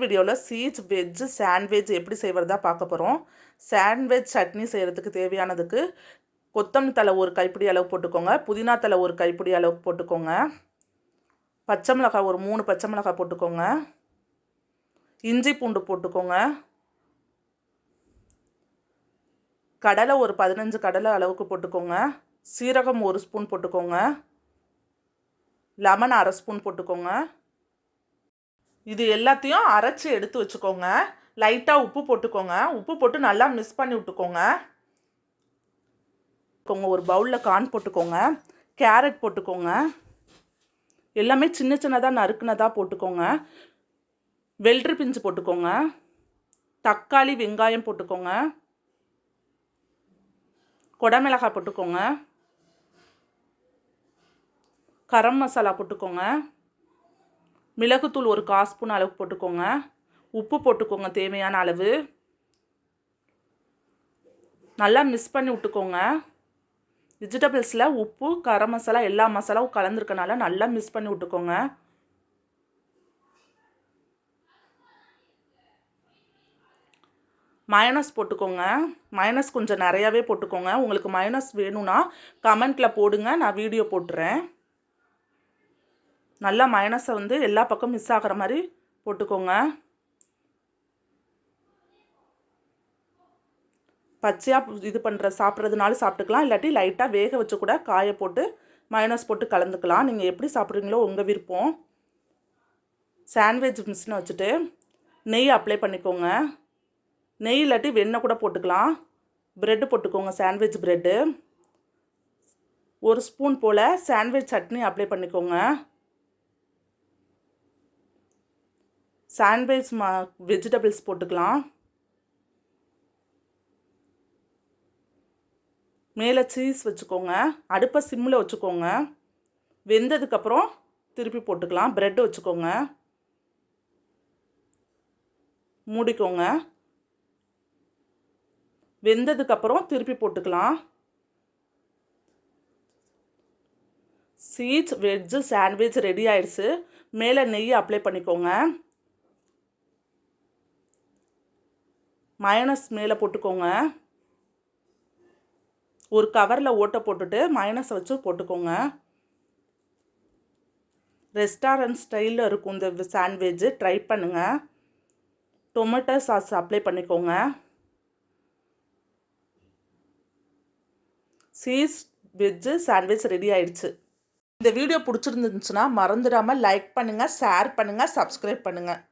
வீடியோவில் cheese veg sandwich எப்படி செய்வதா பார்க்க போகிறோம். சாண்ட்விச் சட்னி செய்கிறதுக்கு தேவையானதுக்கு கொத்தமல்லி தழை ஒரு கைப்பிடி அளவு போட்டுக்கோங்க, புதினா தழை ஒரு கைப்பிடி அளவுக்கு போட்டுக்கோங்க, பச்சை மிளகாய் ஒரு 3 பச்சை மிளகாய் போட்டுக்கோங்க, இஞ்சி பூண்டு போட்டுக்கோங்க, கடலை ஒரு 15 கடலை அளவுக்கு போட்டுக்கோங்க, சீரகம் 1 ஸ்பூன் போட்டுக்கோங்க, லெமன் 1/2 ஸ்பூன் போட்டுக்கோங்க. இது எல்லாத்தையும் அரைச்சி எடுத்து வச்சுக்கோங்க. லைட்டாக உப்பு போட்டுக்கோங்க. உப்பு போட்டு நல்லா மிக்ஸ் பண்ணி விட்டுக்கோங்க. ஒரு பவுலில் கார்ன் போட்டுக்கோங்க, கேரட் போட்டுக்கோங்க, எல்லாமே சின்ன சின்னதாக நறுக்குனதாக போட்டுக்கோங்க, வெள்ளரி பிஞ்சு போட்டுக்கோங்க, தக்காளி வெங்காயம் போட்டுக்கோங்க, கொடமிளகாய் போட்டுக்கோங்க, கரம் மசாலா போட்டுக்கோங்க, மிளகுத்தூள் ஒரு 1/4 ஸ்பூன் அளவுக்கு போட்டுக்கோங்க, உப்பு போட்டுக்கோங்க தேவையான அளவு. நல்லா மிக்ஸ் பண்ணி விட்டுக்கோங்க. வெஜிடபிள்ஸில் உப்பு கரம் மசாலா எல்லா மசாலாவும் கலந்துருக்கனால நல்லா மிக்ஸ் பண்ணி விட்டுக்கோங்க. மயோனஸ் போட்டுக்கோங்க. மயோனஸ் கொஞ்சம் நிறையாவே போட்டுக்கோங்க. உங்களுக்கு மயோனஸ் வேணும்னா கமெண்ட்டில் போடுங்க, நான் வீடியோ போட்டுறேன். நல்லா மயோனஸை எல்லா பக்கம் மிக்ஸ் ஆகிற மாதிரி போட்டுக்கோங்க. பச்சையாக இது சாப்பிட்றதுனால சாப்பிட்டுக்கலாம், இல்லாட்டி லைட்டாக வேக வச்சு கூட காய போட்டு மயோனஸ் போட்டு கலந்துக்கலாம். நீங்கள் எப்படி சாப்பிட்றீங்களோ உங்கள் விருப்பம். சாண்ட்விச் மிஷினை வச்சுட்டு நெய் அப்ளை பண்ணிக்கோங்க. நெய் இல்லாட்டி வெண்ணெய் கூட போட்டுக்கலாம். ப்ரெட்டு போட்டுக்கோங்க, சாண்ட்விச் ப்ரெட்டு 1 ஸ்பூன் போல் சாண்ட்விச் சட்னி அப்ளை பண்ணிக்கோங்க. சாண்ட்விச் வெஜிடபிள்ஸ் போட்டுக்கலாம். மேலே சீஸ் வச்சுக்கோங்க. அடுப்பை சிம்மில் வச்சுக்கோங்க. வெந்ததுக்கப்புறம் திருப்பி போட்டுக்கலாம். ப்ரெட்டு வச்சுக்கோங்க, மூடிக்கோங்க. வெந்ததுக்கப்புறம் திருப்பி போட்டுக்கலாம். சீஸ் வெஜ்ஜு சாண்ட்விச் ரெடி ஆயிடுச்சு. மேலே நெய் அப்ளை பண்ணிக்கோங்க. மயோனஸ் மேலே போட்டுக்கோங்க. ஒரு கவரில் ஓட்டை போட்டுட்டு மயோனஸை வச்சு போட்டுக்கோங்க. ரெஸ்டாரண்ட் ஸ்டைலில் இருக்கும் இந்த சாண்ட்விட்ஜு, ட்ரை பண்ணுங்கள். டொமேட்டோ சாஸ் அப்ளை பண்ணிக்கோங்க. சீஸ் வெஜ்ஜு சாண்ட்விச் ரெடி ஆயிடுச்சு. இந்த வீடியோ பிடிச்சிருந்துச்சுன்னா மறந்துடாமல் லைக் பண்ணுங்கள், ஷேர் பண்ணுங்கள், சப்ஸ்கிரைப் பண்ணுங்கள்.